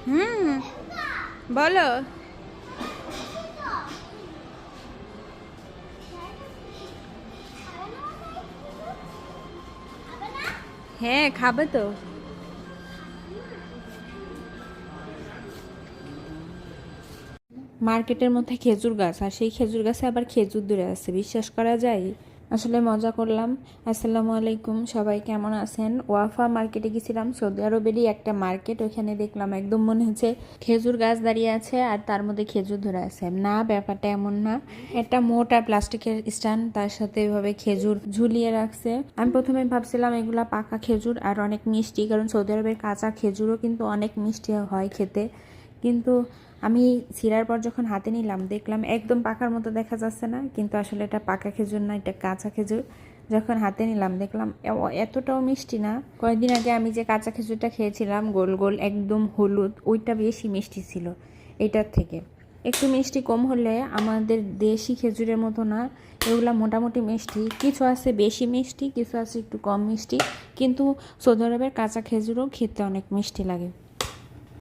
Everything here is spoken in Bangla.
হুম, বলো। হ্যাঁ, খাবে তো। মার্কেটের মধ্যে খেজুর গাছ, আর সেই খেজুর গাছে আবার খেজুর ধরে আছে, বিশ্বাস করা যায়? আসলে মজা করলাম। আসসালামু আলাইকুম, সবাই কেমন আছেন? ওয়াফা মার্কেটে গেছিলাম, সৌদি আরবেরই একটা মার্কেট। ওখানে দেখলাম একদম মনে হচ্ছে খেজুর গাছ দাঁড়িয়ে আছে আর তার মধ্যে খেজুর ধরে আছে। না, ব্যাপারটা এমন না। একটা মোটা প্লাস্টিকের স্ট্যান্ড, তার সাথে এভাবে খেজুর ঝুলিয়ে রাখছে। আমি প্রথমে ভাবছিলাম এগুলা পাকা খেজুর আর অনেক মিষ্টি, কারণ সৌদি আরবের কাঁচা খেজুরও কিন্তু অনেক মিষ্টি হয় খেতে। কিন্তু আমি ছিঁড়ার পর যখন হাতে নিলাম, দেখলাম একদম পাকার মতো দেখা যাচ্ছে না, কিন্তু আসলে এটা পাকা খেজুর না, এটা কাঁচা খেজুর। যখন হাতে নিলাম দেখলাম এতটাও মিষ্টি না। কয়েকদিন আগে আমি যে কাঁচা খেজুরটা খেয়েছিলাম গোল গোল একদম হলুদ, ওইটা বেশি মিষ্টি ছিল এটার থেকে। একটু মিষ্টি কম হলে আমাদের দেশি খেজুরের মতো না, এগুলা মোটামুটি মিষ্টি। কিছু আছে বেশি মিষ্টি, কিছু আছে একটু কম মিষ্টি, কিন্তু সৌদি আরবের কাঁচা খেজুরও খেতে অনেক মিষ্টি লাগে।